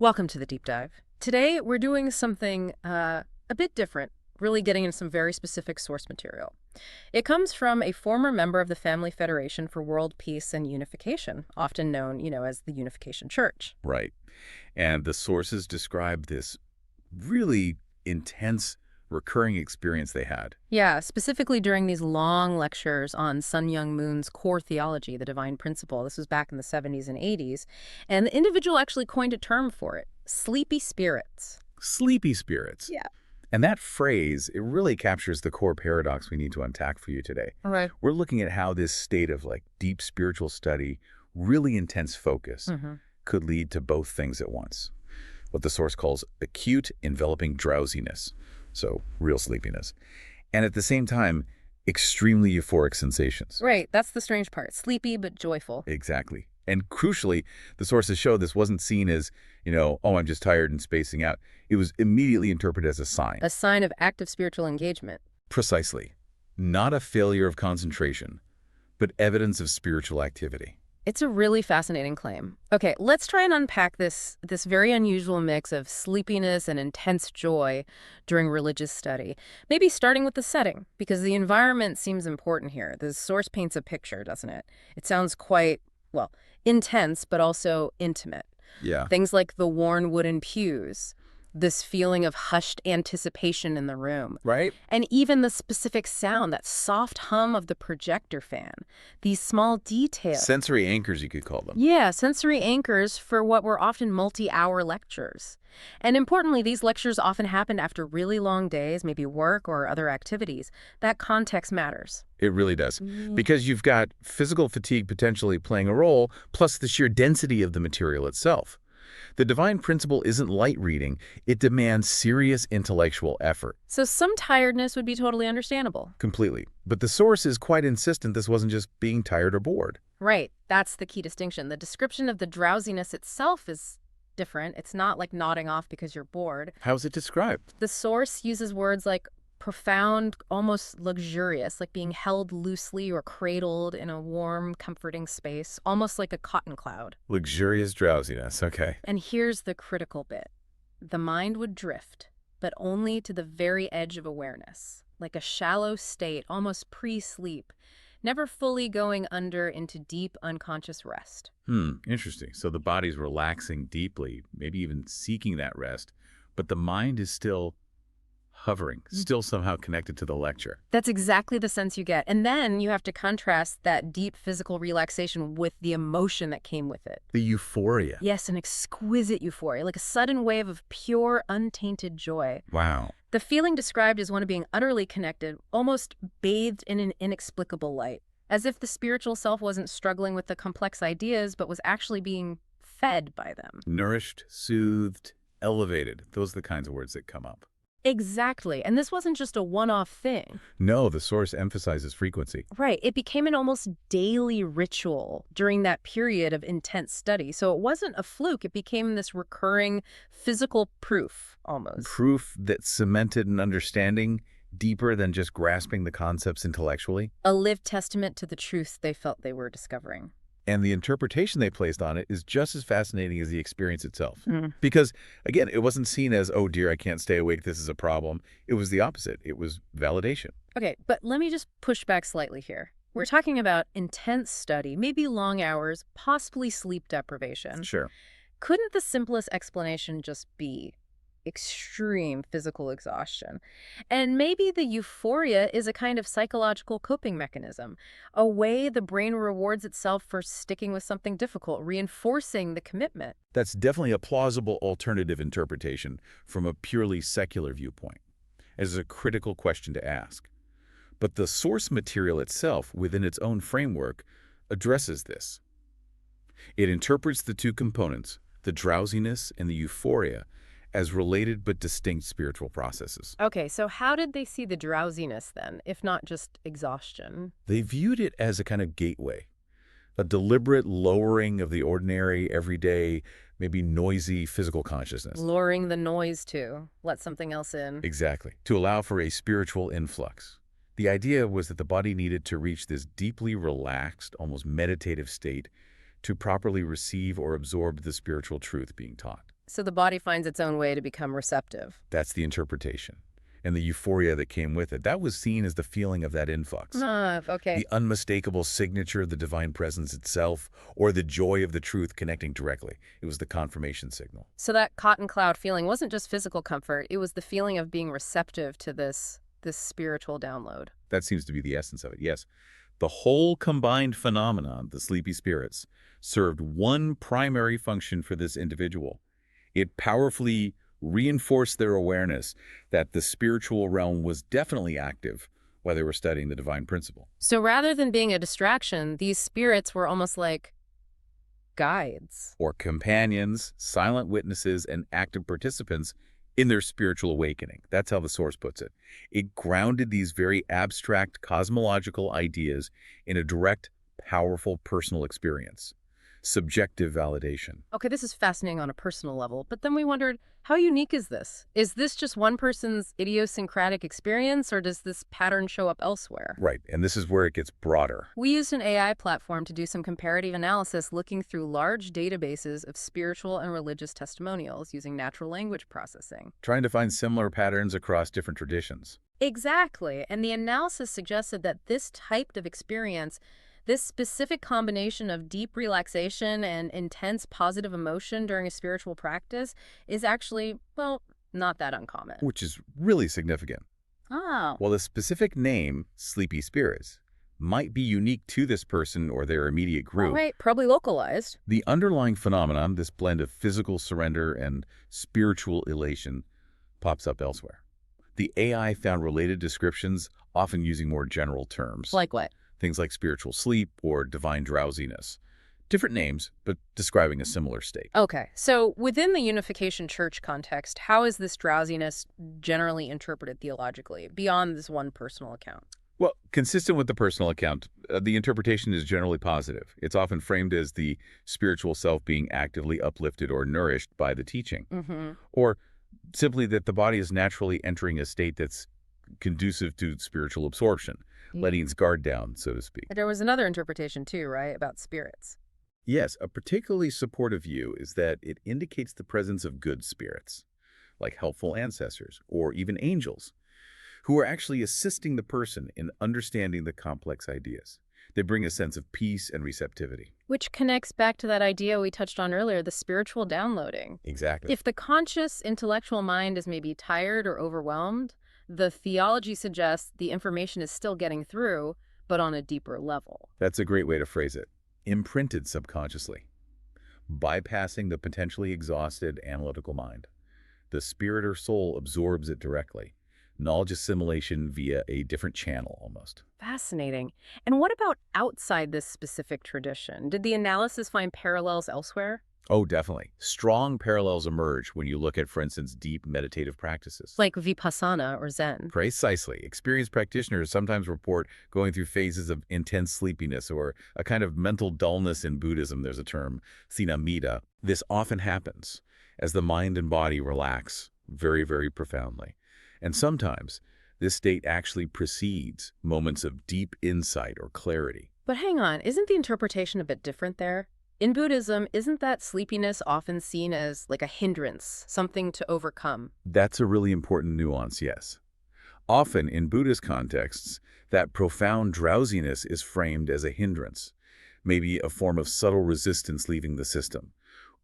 Welcome to the Deep Dive. Today, we're doing something a bit different, really getting into some very specific source material. It comes from a former member of the Family Federation for World Peace and Unification, often known, as the Unification Church. Right. And the sources describe this really intense recurring experience they had. Yeah, specifically during these long lectures on Sun Myung Moon's core theology, the divine principle. This was back in the 70s and 80s. And the individual actually coined a term for it, sleepy spirits. Sleepy spirits. Yeah. And that phrase, it really captures the core paradox we need to unpack for you today. All right. We're looking at how this state of deep spiritual study, really intense focus, could lead to both things at once. What the source calls acute enveloping drowsiness, so real sleepiness, and at the same time, extremely euphoric sensations. Right, that's the strange part. Sleepy but joyful. Exactly. And crucially, the sources show this wasn't seen as, oh, I'm just tired and spacing out. It was immediately interpreted as a sign. A sign of active spiritual engagement. Precisely. Not a failure of concentration, but evidence of spiritual activity. It's a really fascinating claim. Okay, let's try and unpack this very unusual mix of sleepiness and intense joy during religious study. Maybe starting with the setting, because the environment seems important here. The source paints a picture, doesn't it? It sounds quite, well, intense, but also intimate. Yeah. Things like the worn wooden pews, this feeling of hushed anticipation in the room. Right? And even the specific sound, that soft hum of the projector fan. These small details. Sensory anchors, you could call them. Yeah, sensory anchors for what were often multi-hour lectures. And importantly, these lectures often happened after really long days, maybe work or other activities. That context matters. It really does. Because you've got physical fatigue potentially playing a role, plus the sheer density of the material itself. The divine principle isn't light reading. It demands serious intellectual effort. So some tiredness would be totally understandable. Completely. But the source is quite insistent this wasn't just being tired or bored. Right. That's the key distinction. The description of the drowsiness itself is different. It's not like nodding off because you're bored. How is it described? The source uses words like profound, almost luxurious, like being held loosely or cradled in a warm, comforting space, almost like a cotton cloud. Luxurious drowsiness, okay. And here's the critical bit. The mind would drift, but only to the very edge of awareness, like a shallow state, almost pre-sleep, never fully going under into deep unconscious rest. Interesting. So the body's relaxing deeply, maybe even seeking that rest, but the mind is still hovering, still somehow connected to the lecture. That's exactly the sense you get. And then you have to contrast that deep physical relaxation with the emotion that came with it. The euphoria. Yes, an exquisite euphoria, like a sudden wave of pure, untainted joy. Wow. The feeling described is one of being utterly connected, almost bathed in an inexplicable light, as if the spiritual self wasn't struggling with the complex ideas, but was actually being fed by them. Nourished, soothed, elevated. Those are the kinds of words that come up. Exactly. And this wasn't just a one-off thing. No, the source emphasizes frequency. Right. It became an almost daily ritual during that period of intense study. So it wasn't a fluke. It became this recurring physical proof, almost. Proof that cemented an understanding deeper than just grasping the concepts intellectually. A lived testament to the truth they felt they were discovering. And the interpretation they placed on it is just as fascinating as the experience itself. Because, again, it wasn't seen as, oh dear, I can't stay awake, this is a problem. It was the opposite. It was validation. Okay, but let me just push back slightly here. We're talking about intense study, maybe long hours, possibly sleep deprivation. Sure. Couldn't the simplest explanation just be extreme physical exhaustion? And maybe the euphoria is a kind of psychological coping mechanism, a way the brain rewards itself for sticking with something difficult, reinforcing the commitment. That's definitely a plausible alternative interpretation from a purely secular viewpoint, as a critical question to ask. But the source material itself, within its own framework, addresses this. It interprets the two components, the drowsiness and the euphoria, as related but distinct spiritual processes. Okay, so how did they see the drowsiness then, if not just exhaustion? They viewed it as a kind of gateway, a deliberate lowering of the ordinary, everyday, maybe noisy physical consciousness. Lowering the noise too. Let something else in. Exactly, to allow for a spiritual influx. The idea was that the body needed to reach this deeply relaxed, almost meditative state to properly receive or absorb the spiritual truth being taught. So the body finds its own way to become receptive. That's the interpretation. And the euphoria that came with it, that was seen as the feeling of that influx. Ah, okay. The unmistakable signature of the divine presence itself, or the joy of the truth connecting directly. It was the confirmation signal. So that cotton cloud feeling wasn't just physical comfort, it was the feeling of being receptive to this spiritual download. That seems to be the essence of it, yes. The whole combined phenomenon, the sleepy spirits, served one primary function for this individual. It powerfully reinforced their awareness that the spiritual realm was definitely active while they were studying the divine principle. So rather than being a distraction, these spirits were almost like guides. Or companions, silent witnesses, and active participants in their spiritual awakening. That's how the source puts it. It grounded these very abstract cosmological ideas in a direct, powerful personal experience. Subjective validation. Okay, this is fascinating on a personal level, but then we wondered, how unique is this? Is this just one person's idiosyncratic experience, or does this pattern show up elsewhere? Right, and this is where it gets broader. We used an AI platform to do some comparative analysis looking through large databases of spiritual and religious testimonials using natural language processing. Trying to find similar patterns across different traditions. Exactly, and the analysis suggested that this type of experience, this specific combination of deep relaxation and intense positive emotion during a spiritual practice is actually, well, not that uncommon. Which is really significant. Oh. While the specific name, sleepy spirits, might be unique to this person or their immediate group, Right, probably localized. the underlying phenomenon, this blend of physical surrender and spiritual elation, pops up elsewhere. The AI found related descriptions, often using more general terms. Like what? Things like spiritual sleep or divine drowsiness. Different names, but describing a similar state. Okay, so within the Unification Church context, how is this drowsiness generally interpreted theologically, beyond this one personal account? Well, consistent with the personal account, the interpretation is generally positive. It's often framed as the spiritual self being actively uplifted or nourished by the teaching. Or simply that the body is naturally entering a state that's conducive to spiritual absorption, letting its guard down, so to speak. There was another interpretation too, right, about spirits. Yes, a particularly supportive view is that it indicates the presence of good spirits, like helpful ancestors or even angels, who are actually assisting the person in understanding the complex ideas. They bring a sense of peace and receptivity. Which connects back to that idea we touched on earlier, the spiritual downloading. Exactly. If the conscious intellectual mind is maybe tired or overwhelmed, the theology suggests the information is still getting through, but on a deeper level. That's a great way to phrase it. Imprinted subconsciously, bypassing the potentially exhausted analytical mind. The spirit or soul absorbs it directly. Knowledge assimilation via a different channel, almost. Fascinating. And what about outside this specific tradition? Did the analysis find parallels elsewhere? Oh, definitely. Strong parallels emerge when you look at, for instance, deep meditative practices. Like Vipassana or Zen? Precisely. Experienced practitioners sometimes report going through phases of intense sleepiness or a kind of mental dullness. In Buddhism, there's a term, thinamida. This often happens as the mind and body relax very, very profoundly. And sometimes this state actually precedes moments of deep insight or clarity. But hang on, isn't the interpretation a bit different there? In Buddhism, isn't that sleepiness often seen as like a hindrance, something to overcome? That's a really important nuance, yes. Often in Buddhist contexts, that profound drowsiness is framed as a hindrance, maybe a form of subtle resistance leaving the system,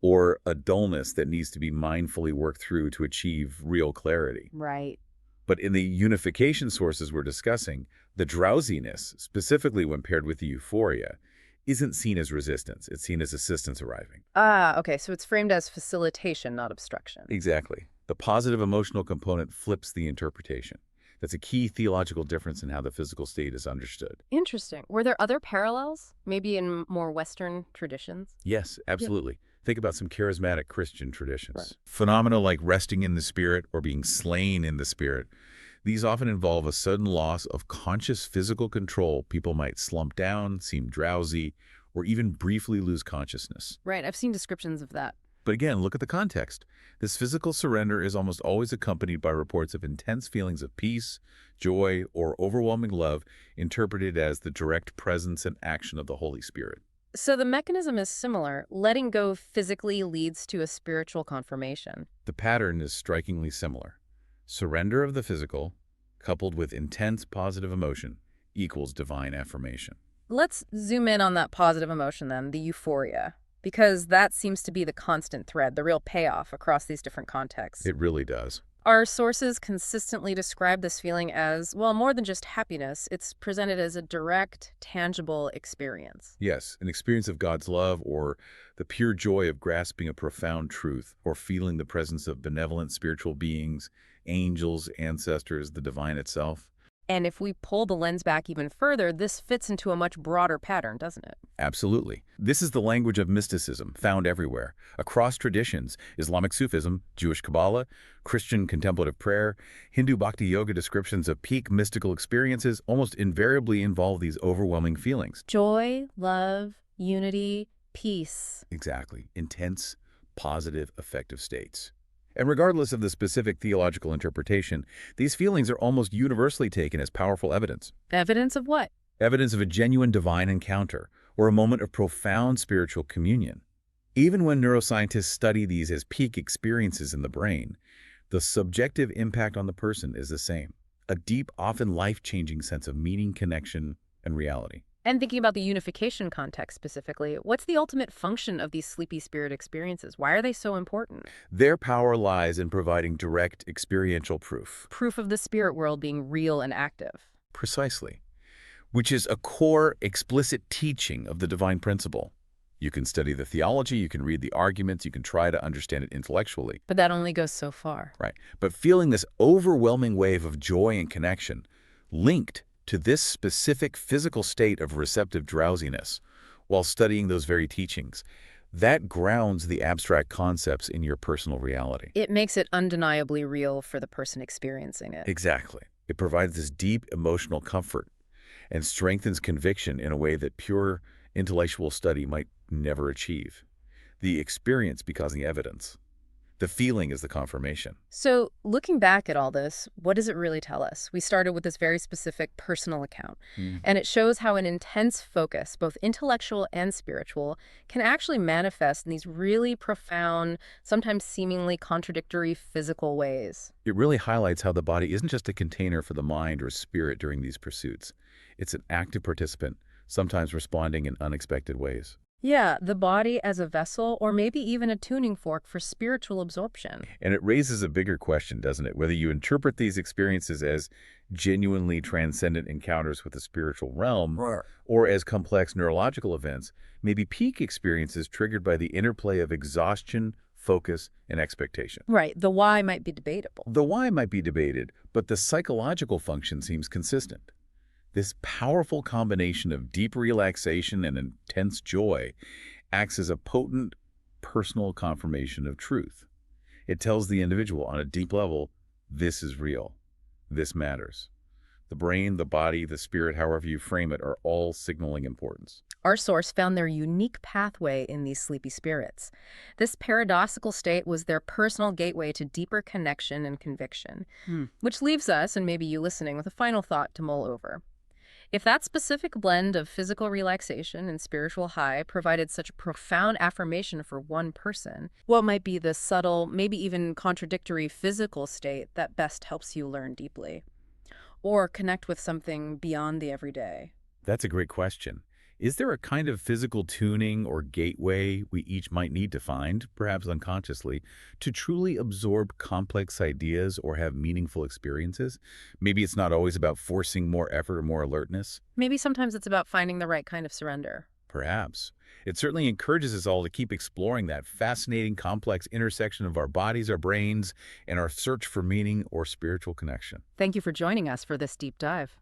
or a dullness that needs to be mindfully worked through to achieve real clarity. Right. But in the unification sources we're discussing, the drowsiness, specifically when paired with the euphoria, isn't seen as resistance. It's seen as assistance arriving. Ah, okay, so it's framed as facilitation, not obstruction. Exactly. The positive emotional component flips the interpretation. That's a key theological difference in how the physical state is understood. Interesting. Were there other parallels, maybe in more Western traditions? Yes, absolutely. Think about some charismatic Christian traditions. Right. Phenomena like resting in the spirit or being slain in the spirit. These often involve a sudden loss of conscious physical control. People might slump down, seem drowsy, or even briefly lose consciousness. Right, I've seen descriptions of that. But again, look at the context. This physical surrender is almost always accompanied by reports of intense feelings of peace, joy, or overwhelming love, interpreted as the direct presence and action of the Holy Spirit. So the mechanism is similar. Letting go physically leads to a spiritual confirmation. The pattern is strikingly similar. Surrender of the physical, coupled with intense positive emotion, equals divine affirmation. Let's zoom in on that positive emotion then, the euphoria, because that seems to be the constant thread, the real payoff across these different contexts. It really does. Our sources consistently describe this feeling as, well, more than just happiness. It's presented as a direct, tangible experience. Yes, an experience of God's love or the pure joy of grasping a profound truth or feeling the presence of benevolent spiritual beings, angels, ancestors, the divine itself. And if we pull the lens back even further, this fits into a much broader pattern, doesn't it? Absolutely. This is the language of mysticism found everywhere, across traditions: Islamic Sufism, Jewish Kabbalah, Christian contemplative prayer, Hindu Bhakti Yoga. Descriptions of peak mystical experiences almost invariably involve these overwhelming feelings. Joy, love, unity, peace. Exactly. Intense, positive, affective states. And regardless of the specific theological interpretation, these feelings are almost universally taken as powerful evidence. Evidence of what? Evidence of a genuine divine encounter or a moment of profound spiritual communion. Even when neuroscientists study these as peak experiences in the brain, the subjective impact on the person is the same: a deep, often life-changing sense of meaning, connection, and reality. And thinking about the unification context specifically, what's the ultimate function of these sleepy spirit experiences? Why are they so important? Their power lies in providing direct experiential proof. Proof of the spirit world being real and active. Precisely. Which is a core, explicit teaching of the divine principle. You can study the theology, you can read the arguments, you can try to understand it intellectually. But that only goes so far. Right. But feeling this overwhelming wave of joy and connection linked to this specific physical state of receptive drowsiness while studying those very teachings, that grounds the abstract concepts in your personal reality. It makes it undeniably real for the person experiencing it. Exactly. It provides this deep emotional comfort and strengthens conviction in a way that pure intellectual study might never achieve. The experience becomes the evidence. The feeling is the confirmation. So, looking back at all this, what does it really tell us? We started with this very specific personal account, and it shows how an intense focus, both intellectual and spiritual, can actually manifest in these really profound, sometimes seemingly contradictory physical ways. It really highlights how the body isn't just a container for the mind or spirit during these pursuits. It's an active participant, sometimes responding in unexpected ways. Yeah, the body as a vessel, or maybe even a tuning fork for spiritual absorption. And it raises a bigger question, doesn't it? Whether you interpret these experiences as genuinely transcendent encounters with the spiritual realm, or as complex neurological events, maybe peak experiences triggered by the interplay of exhaustion, focus, and expectation. Right, the why might be debatable. The why might be debated, but the psychological function seems consistent. This powerful combination of deep relaxation and intense joy acts as a potent personal confirmation of truth. It tells the individual on a deep level, this is real. This matters. The brain, the body, the spirit, however you frame it, are all signaling importance. Our source found their unique pathway in these sleepy spirits. This paradoxical state was their personal gateway to deeper connection and conviction, which leaves us, and maybe you listening, with a final thought to mull over. If that specific blend of physical relaxation and spiritual high provided such a profound affirmation for one person, what might be the subtle, maybe even contradictory physical state that best helps you learn deeply or connect with something beyond the everyday? That's a great question. Is there a kind of physical tuning or gateway we each might need to find, perhaps unconsciously, to truly absorb complex ideas or have meaningful experiences? Maybe it's not always about forcing more effort or more alertness. Maybe sometimes it's about finding the right kind of surrender. Perhaps. It certainly encourages us all to keep exploring that fascinating, complex intersection of our bodies, our brains, and our search for meaning or spiritual connection. Thank you for joining us for this deep dive.